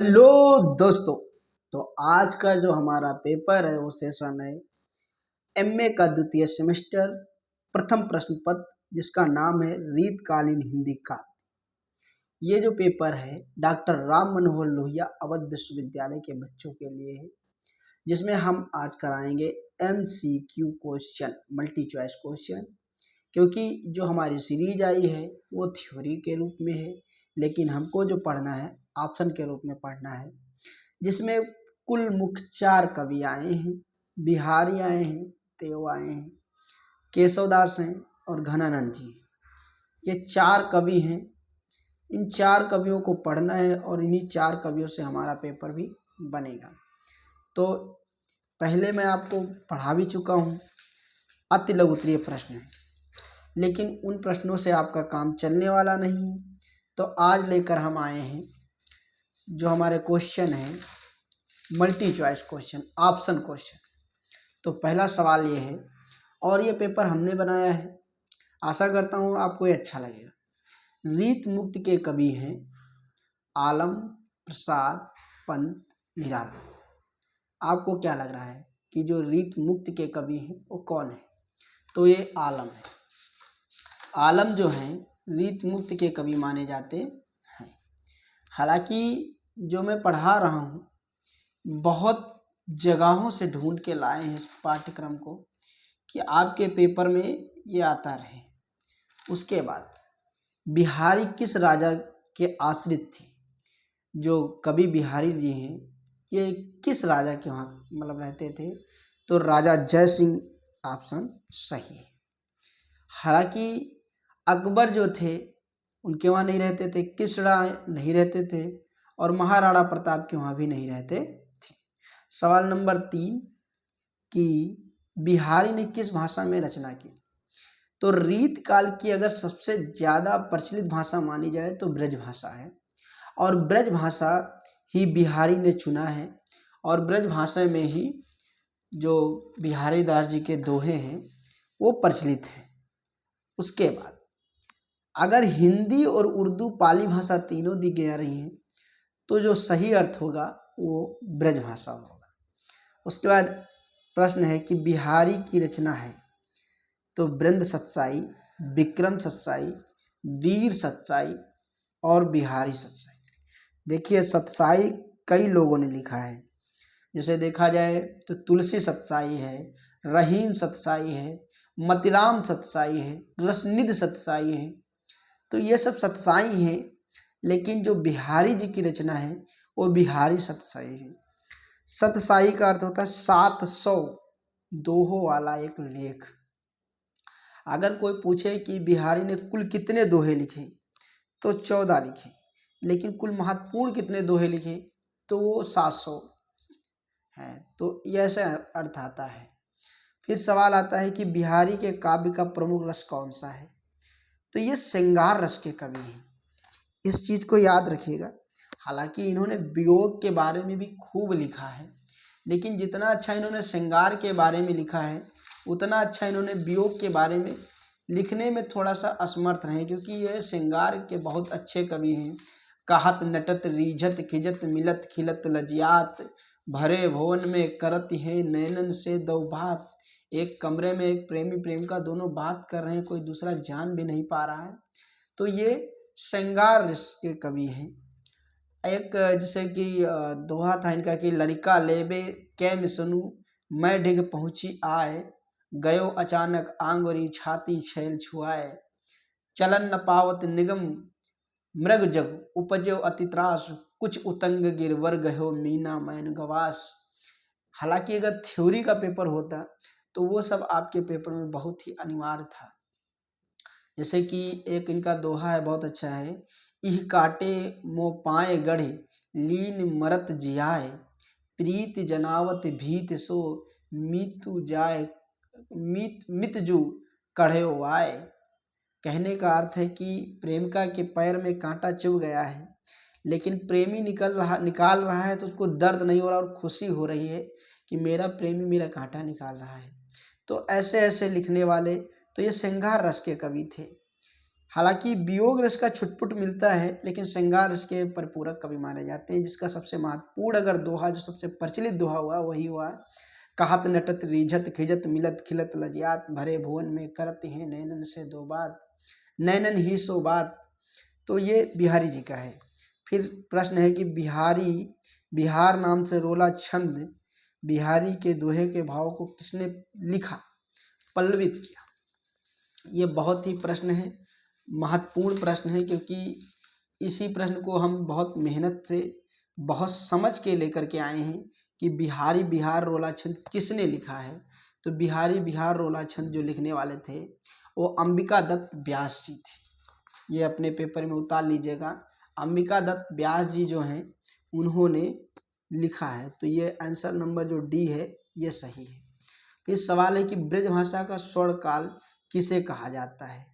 Hello दोस्तों। तो आज का जो हमारा पेपर है वो सेशन है एमए का द्वितीय सेमेस्टर प्रथम प्रश्न पत्र जिसका नाम है रीतकालीन हिंदी का। ये जो पेपर है डॉक्टर राम मनोहर लोहिया अवध विश्वविद्यालय के बच्चों के लिए है, जिसमें हम आज कराएंगे MCQ question, multi choice question. क्योंकि जो हमारी सीरीज आई है वो थ्योरी के रूप में है, लेकिन हमको जो पढ़ना है ऑप्शन के रूप में पढ़ना है, जिसमें कुल मुख्य 4 कवि आए हैं। बिहारी आए हैं, देव आए हैं, केशवदास हैं और घनानंद जी। ये 4 कवि हैं। इन 4 कवियों को पढ़ना है और इन्हीं 4 कवियों से हमारा पेपर भी बनेगा। तो पहले मैं आपको पढ़ा भी चुका हूँ, अति लघुत्तरीय प्रश्न है, लेकिन उन प्रश्नों से आपका काम चलने वाला नहीं। तो आज लेकर हम आए हैं जो हमारे क्वेश्चन हैं multi choice question, option question. तो पहला सवाल ये है, और ये पेपर हमने बनाया है, आशा करता हूँ आपको ये अच्छा लगेगा। रीत मुक्त के कवि हैं आलम प्रसाद पंत निराला। आपको क्या लग रहा है कि जो रीत मुक्त के कवि हैं वो कौन है? तो ये आलम है। आलम जो हैं रीत मुक्त के कवि माने जाते हैं। हालांकि जो मैं पढ़ा रहा हूँ बहुत जगहों से ढूंढ के लाए हैं इस पाठ्यक्रम को कि आपके पेपर में ये आता रहे। उसके बाद बिहारी किस राजा के आश्रित थे? जो कवि बिहारी जी हैं ये किस राजा के वहाँ मतलब रहते थे? तो राजा जय सिंह ऑप्शन सही है। हालांकि अकबर जो थे उनके वहाँ नहीं रहते थे, किसरा नहीं रहते थे और महाराणा प्रताप के वहाँ भी नहीं रहते थे। सवाल नंबर 3 कि बिहारी ने किस भाषा में रचना की? तो रीत काल की अगर सबसे ज़्यादा प्रचलित भाषा मानी जाए तो ब्रज भाषा है, और ब्रज भाषा ही बिहारी ने चुना है, और ब्रज भाषा में ही जो बिहारी दास जी के दोहे हैं वो प्रचलित हैं। उसके बाद अगर हिंदी और उर्दू पाली भाषा तीनों दी जा रही हैं तो जो सही अर्थ होगा वो ब्रज भाषा होगा। उसके बाद प्रश्न है कि बिहारी की रचना है तो वृंद सत्साई, विक्रम सत्साई, वीर सत्साई और बिहारी सत्साई। देखिए सत्साई कई लोगों ने लिखा है, जैसे देखा जाए तो तुलसी सत्साई है, रहीम सत्साई है, मतिराम सत्साई है, रसनिध सत्साई है। तो ये सब सत्साई हैं, लेकिन जो बिहारी जी की रचना है वो बिहारी सत्साई है। सतसाई का अर्थ होता है 700 दोहों वाला एक लेख। अगर कोई पूछे कि बिहारी ने कुल कितने दोहे लिखे तो 14 लिखे, लेकिन कुल महत्वपूर्ण कितने दोहे लिखे तो वो 700 है। तो ये ऐसा अर्थ आता है। फिर सवाल आता है कि बिहारी के काव्य का प्रमुख रस कौन सा है? तो ये श्रृंगार रस के कवि हैं, इस चीज़ को याद रखिएगा। हालांकि इन्होंने वियोग के बारे में भी खूब लिखा है, लेकिन जितना अच्छा इन्होंने श्रृंगार के बारे में लिखा है उतना अच्छा इन्होंने वियोग के बारे में लिखने में थोड़ा सा असमर्थ रहे, क्योंकि ये श्रृंगार के बहुत अच्छे कवि हैं। कहत नटत रीझत खिजत मिलत खिलत लजियात, भरे भवन में करत हैं नैनन से दो बात। एक कमरे में एक प्रेमी प्रेमिका दोनों बात कर रहे हैं, कोई दूसरा जान भी नहीं पा रहा है। तो ये श्रृंगार रस के कवि हैं। एक जैसे कि दोहा था इनका कि लड़का लेबे कैम सुनू मैं डिग पहुँची आए, गयो अचानक आंगुरी छाती छैल छुआए, चलन न पावत निगम मृग जग उपजो अति त्रास, कुछ उतंग गिरवर गयो मीना मैन गवास। हालांकि अगर थ्योरी का पेपर होता तो वो सब आपके पेपर में बहुत ही अनिवार्य था। जैसे कि एक इनका दोहा है, बहुत अच्छा है। इह काटे मो पाए गढ़े लीन मरत जियाए, प्रीत जनावत भीत सो मीतु जाए मितजू कढ़े आए। कहने का अर्थ है कि प्रेमिका के पैर में कांटा चुभ गया है, लेकिन प्रेमी निकाल रहा है तो उसको दर्द नहीं हो रहा और खुशी हो रही है कि मेरा प्रेमी मेरा कांटा निकाल रहा है। तो ऐसे ऐसे लिखने वाले, तो ये श्रृंगार रस के कवि थे। हालांकि वियोग रस का छुटपुट मिलता है, लेकिन श्रृंगार रस के परिपूरक कवि माने जाते हैं, जिसका सबसे महत्वपूर्ण अगर दोहा, जो सबसे प्रचलित दोहा हुआ वही हुआ, कहत नटत रीझत खिजत मिलत खिलत लजियात, भरे भुवन में करत हैं नैनन से दो बात, नैनन ही सो बात। तो ये बिहारी जी का है। फिर प्रश्न है कि बिहारी, बिहार नाम से रोला छंद, बिहारी के दोहे के भाव को किसने लिखा, पल्लवित किया। ये बहुत ही प्रश्न है, महत्वपूर्ण प्रश्न है, क्योंकि इसी प्रश्न को हम बहुत मेहनत से, बहुत समझ के लेकर के आए हैं कि बिहारी बिहार रोला छंद किसने लिखा है। तो बिहारी बिहार रोला छंद जो लिखने वाले थे वो अंबिका दत्त व्यास जी थे। ये अपने पेपर में उतार लीजिएगा, अंबिका दत्त व्यास जी जो हैं उन्होंने लिखा है। तो ये आंसर नंबर जो डी है ये सही है। फिर सवाल है कि ब्रज भाषा का स्वर्ण काल किसे कहा जाता है।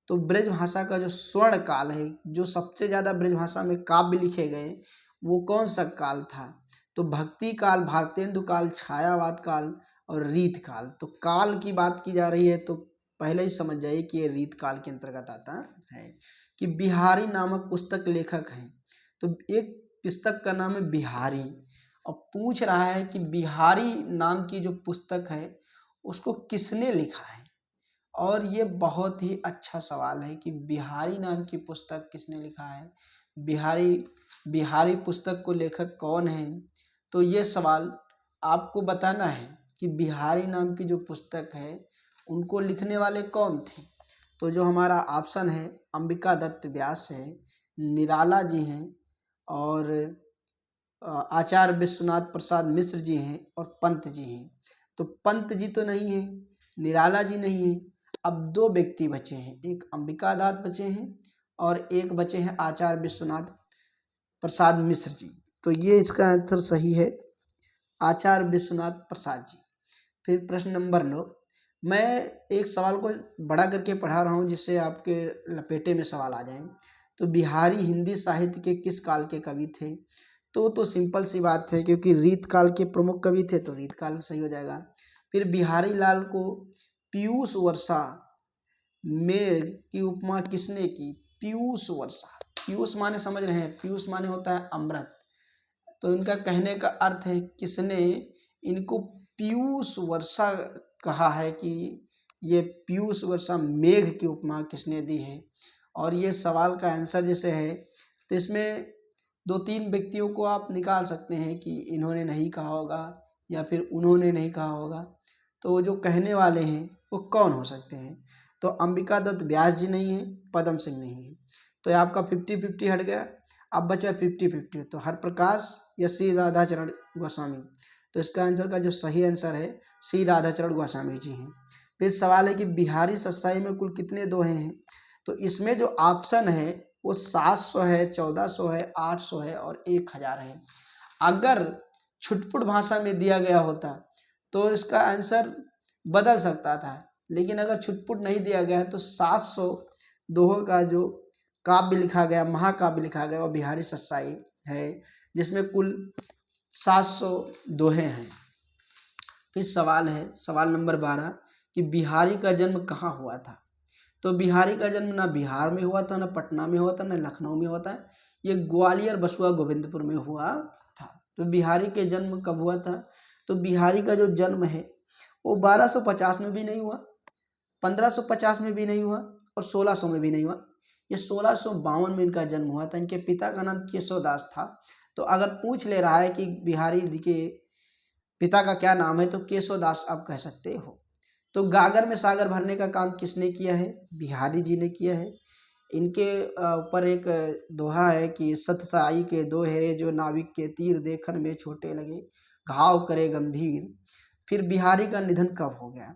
तो ब्रज भाषा का जो स्वर्ण काल है, जो सबसे ज़्यादा ब्रज भाषा में काव्य लिखे गए, वो कौन सा काल था। तो भक्ति काल, भारतेंदु काल, छायावाद काल और रीत काल। तो काल की बात की जा रही है तो पहले ही समझ जाइए कि ये रीत काल के अंतर्गत आता है। कि बिहारी नामक पुस्तक लेखक हैं, तो एक पुस्तक का नाम है बिहारी, और पूछ रहा है कि बिहारी नाम की जो पुस्तक है उसको किसने लिखा है। और ये बहुत ही अच्छा सवाल है कि बिहारी नाम की पुस्तक किसने लिखा है, बिहारी, बिहारी पुस्तक को लेखक कौन है। तो ये सवाल आपको बताना है कि बिहारी नाम की जो पुस्तक है उनको लिखने वाले कौन थे। तो जो हमारा ऑप्शन है अंबिका दत्त व्यास है, निराला जी हैं, और आचार्य विश्वनाथ प्रसाद मिश्र जी हैं, और पंत जी हैं। तो पंत जी तो नहीं है, निराला जी नहीं है। अब दो व्यक्ति बचे हैं, एक अंबिका दत्त बचे हैं और एक बचे हैं आचार्य विश्वनाथ प्रसाद मिश्र जी। तो ये इसका आंसर सही है, आचार्य विश्वनाथ प्रसाद जी। फिर प्रश्न नंबर 9, मैं एक सवाल को बड़ा करके पढ़ा रहा हूँ जिससे आपके लपेटे में सवाल आ जाए। तो बिहारी हिंदी साहित्य के किस काल के कवि थे। तो सिंपल सी बात है, क्योंकि रीत काल के प्रमुख कवि थे तो रीत काल सही हो जाएगा। फिर बिहारी लाल को पीयूष वर्षा मेघ की उपमा किसने की। पीयूष वर्षा, पीयूष माने समझ रहे हैं, पीयूष माने होता है अमृत। तो इनका कहने का अर्थ है किसने इनको पीयूष वर्षा कहा है, कि ये पीयूष वर्षा मेघ की उपमा किसने दी है। और ये सवाल का आंसर जैसे है तो इसमें दो तीन व्यक्तियों को आप निकाल सकते हैं कि इन्होंने नहीं कहा होगा या फिर उन्होंने नहीं कहा होगा। तो जो कहने वाले हैं वो कौन हो सकते हैं। तो अंबिका दत्त व्यास जी नहीं है, पदम सिंह नहीं है। तो ये आपका 50-50 हट गया, अब बचा 50-50। तो हरप्रकाश या श्री राधाचरण गोस्वामी। तो इसका आंसर का जो सही आंसर है श्री राधाचरण गोस्वामी जी हैं। फिर सवाल है कि बिहारी सत्साई में कुल कितने दोहे हैं। तो इसमें जो ऑप्शन है वो 700 है, 1400 है, 800 है और 1000 है। अगर छुटपुट भाषा में दिया गया होता तो इसका आंसर बदल सकता था, लेकिन अगर छुटपुट नहीं दिया गया है तो 700 दोहों का जो काव्य लिखा गया, महाकाव्य लिखा गया, वो बिहारी सत्साई है, जिसमें कुल 700 दोहे हैं। फिर सवाल है, सवाल नंबर 12, कि बिहारी का जन्म कहाँ हुआ था। तो बिहारी का जन्म ना बिहार में हुआ था, ना पटना में हुआ था, ना लखनऊ में हुआ था, ये ग्वालियर बसुआ गोविंदपुर में हुआ था। तो बिहारी के जन्म कब हुआ था। तो बिहारी का जो जन्म है वो 1250 में भी नहीं हुआ, 1550 में भी नहीं हुआ और 1600 में भी नहीं हुआ। ये 1652 में इनका जन्म हुआ था। इनके पिता का नाम केशवदास था। तो अगर पूछ ले रहा है कि बिहारी जी के पिता का क्या नाम है तो केशवदास आप कह सकते हो। तो गागर में सागर भरने का काम किसने किया है, बिहारी जी ने किया है। इनके ऊपर एक दोहा है कि सतसाई के दो हेरे जो नाविक के तीर देखन में छोटे लगे, घाव करे गंभीर। फिर बिहारी का निधन कब हो गया।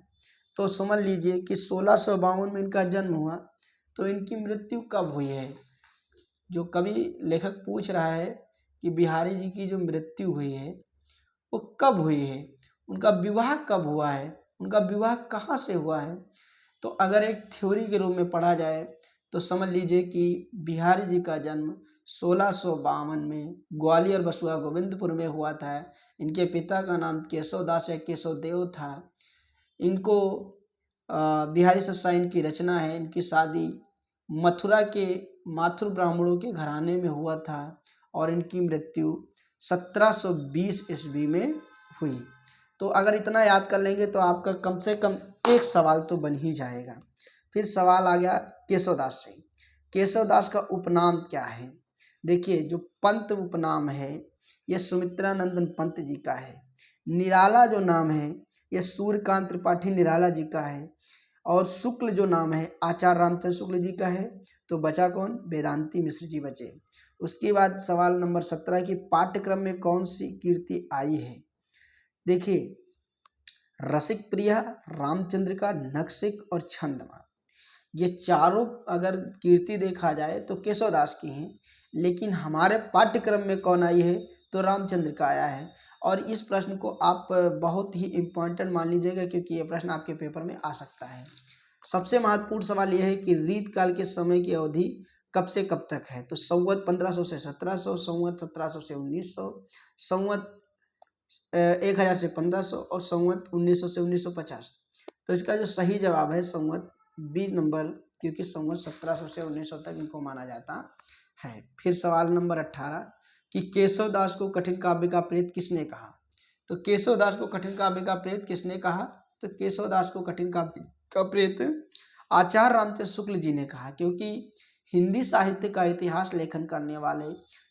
तो समझ लीजिए कि 1652 में इनका जन्म हुआ, तो इनकी मृत्यु कब हुई है। जो कवि लेखक पूछ रहा है कि बिहारी जी की जो मृत्यु हुई है वो कब हुई है, उनका विवाह कब हुआ है, उनका विवाह कहाँ से हुआ है। तो अगर एक थ्योरी के रूप में पढ़ा जाए तो समझ लीजिए कि बिहारी जी का जन्म 1652 में ग्वालियर बसुआ गोविंदपुर में हुआ था। इनके पिता का नाम केशवदास या केशवदेव था। इनको बिहारी सत्साई इनकी रचना है। इनकी शादी मथुरा के माथुर ब्राह्मणों के घराने में हुआ था और इनकी मृत्यु 1720 ईस्वी में हुई। तो अगर इतना याद कर लेंगे तो आपका कम से कम एक सवाल तो बन ही जाएगा। फिर सवाल आ गया केशवदास से। केशवदास का उपनाम क्या है? देखिए, जो पंत उपनाम है ये सुमित्रा नंदन पंत जी का है। निराला जो नाम है ये सूर्यकांत त्रिपाठी निराला जी का है। और शुक्ल जो नाम है आचार्य रामचंद्र शुक्ल जी का है। तो बचा कौन? वेदांती मिश्र जी बचे। उसके बाद सवाल नंबर 17 की पाठ्यक्रम में कौन सी कीर्ति आई है? देखिए, रसिक प्रिया, रामचंद्रिका, नखशिख और छंदमान, ये चारों अगर कीर्ति देखा जाए तो केशवदास की हैं, लेकिन हमारे पाठ्यक्रम में कौन आई है? तो रामचंद्रिका आया है। और इस प्रश्न को आप बहुत ही इम्पोर्टेंट मान लीजिएगा, क्योंकि ये प्रश्न आपके पेपर में आ सकता है। सबसे महत्वपूर्ण सवाल यह है कि रीत काल के समय की अवधि कब से कब तक है? तो संवत 1500 से 1700, संवत 1700 से 1900, संवत 1000 से 1500 और संवत 1900 से 1950। तो इसका जो सही जवाब है संवत बी नंबर, क्योंकि संवत 1700 से 1900 तक इनको माना जाता है। फिर सवाल नंबर 18 कि केशवदास को कठिन काव्य का प्रेत किसने कहा? तो केशवदास को कठिन काव्य का प्रेत किसने कहा? तो केशवदास को कठिन काव्य का प्रेत आचार्य रामचंद्र शुक्ल जी ने कहा, क्योंकि हिंदी साहित्य का इतिहास लेखन करने वाले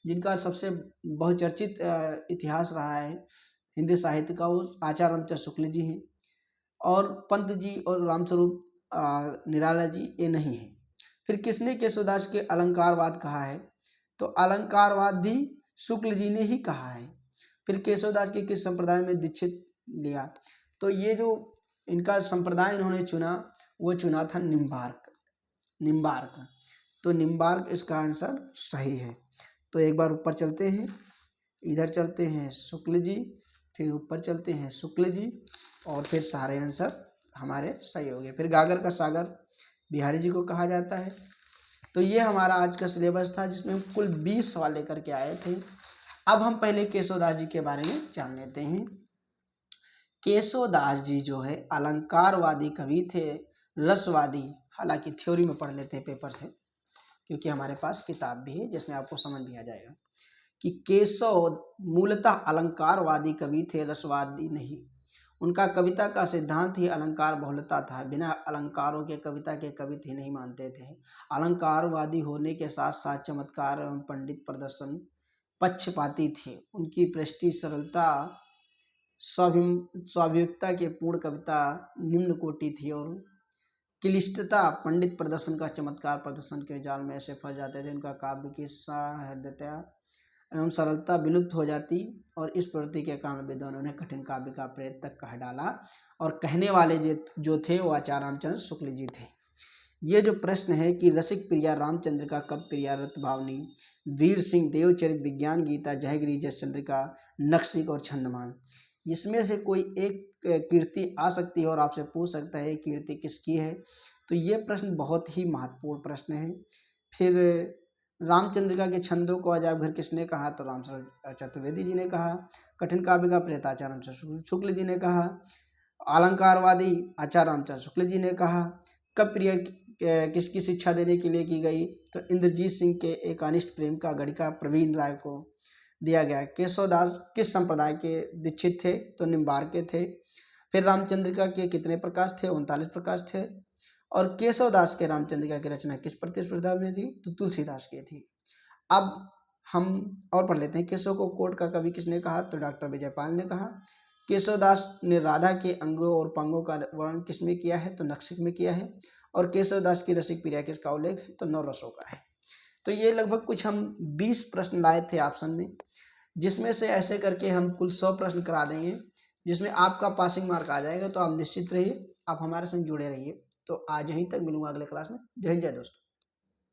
जिनका सबसे बहुचर्चित इतिहास रहा है हिंदी साहित्य का, वो आचार्य रामचंद्र शुक्ल जी हैं। और पंत जी और रामस्वरूप निराला जी ये नहीं है। फिर किसने केशवदास के अलंकारवाद कहा है? तो अलंकारवाद भी शुक्ल जी ने ही कहा है। फिर केशवदास के किस संप्रदाय में दीक्षित लिया? तो ये जो इनका संप्रदाय इन्होंने चुना वो चुना था निम्बार्क। तो निम्बार्क इसका आंसर सही है। तो एक बार ऊपर चलते हैं, इधर चलते हैं शुक्ल जी, फिर ऊपर चलते हैं शुक्ल जी, और फिर सारे आंसर हमारे सही हो गए। फिर गागर का सागर बिहारी जी को कहा जाता है। तो ये हमारा आज का सिलेबस था, जिसमें हम कुल 20 सवाल लेकर के आए थे। अब हम पहले केशवदास जी के बारे में जान लेते हैं। केशवदास जी जो है अलंकारवादी कवि थे, रसवादी। हालांकि थ्योरी में पढ़ लेते हैं पेपर से, क्योंकि हमारे पास किताब भी है जिसमें आपको समझ भी आ जाएगा कि केशव मूलतः अलंकारवादी कवि थे, रसवादी नहीं। उनका कविता का सिद्धांत ही अलंकार बहुलता था। बिना अलंकारों के कविता के कवि थे नहीं मानते थे। अलंकारवादी होने के साथ साथ चमत्कार एवं पंडित प्रदर्शन पक्षपाती थे। उनकी पृष्टि सरलता स्वाभाविकता के पूर्ण कविता निम्न कोटि थी, और क्लिष्टता पंडित प्रदर्शन का चमत्कार प्रदर्शन के जाल में ऐसे फंस जाते थे। उनका काव्य की सहृदयता एवं सरलता विलुप्त हो जाती, और इस प्रवृत्ति के कारण विद्वानों ने कठिन काव्य का प्रेत तक कह डाला। और कहने वाले जो थे वो आचार्य रामचंद्र शुक्ल जी थे। ये जो प्रश्न है कि रसिक प्रिया रामचंद्र का कब प्रिया रत भावनी, वीर सिंह देवचरित, विज्ञान गीता, जयगिरी जयचंद्रिका, नखशिख और छंदमान, इसमें से कोई एक कीर्ति आ सकती है और आपसे पूछ सकता है कीर्ति किसकी है। तो ये प्रश्न बहुत ही महत्वपूर्ण प्रश्न है। फिर रामचंद्रिका के छंदों को अजायब घर किसने कहा? तो रामशरण चतुर्वेदी जी ने कहा। कठिन काव्य का प्रेत आचार्य रामचंद्र शुक्ल जी ने कहा। अलंकारवादी आचार्य रामचंद्र शुक्ल जी ने कहा। कब प्रिय किसकी शिक्षा देने के लिए की गई? तो इंद्रजीत सिंह के एक अनिष्ट प्रेम का गणिका प्रवीण राय को दिया गया। केशवदास किस संप्रदाय के दीक्षित थे? तो निम्बार्क के थे। फिर रामचंद्रिका के कितने प्रकाश थे? 39 प्रकाश थे। और केशवदास के रामचंद्रिका की रचना किस प्रतिस्पर्धा में थी? तो तुलसीदास की थी। अब हम और पढ़ लेते हैं। केशव को कोट का कवि किसने कहा? तो डॉक्टर विजयपाल ने कहा। केशवदास ने राधा के अंगों और पंगों का वर्णन किसमें किया है? तो नखशिख में किया है। और केशवदास की रसिक प्रिया किसका उल्लेख है? तो 9 रसों का है। तो ये लगभग कुछ हम 20 प्रश्न लाए थे ऑप्शन में, जिसमें से ऐसे करके हम कुल 100 प्रश्न करा देंगे, जिसमें आपका पासिंग मार्क आ जाएगा। तो आप निश्चित रहिए, आप हमारे संग जुड़े रहिए। तो आज यहीं तक, मिलूंगा अगले क्लास में। जय हिंद, जय दोस्तों।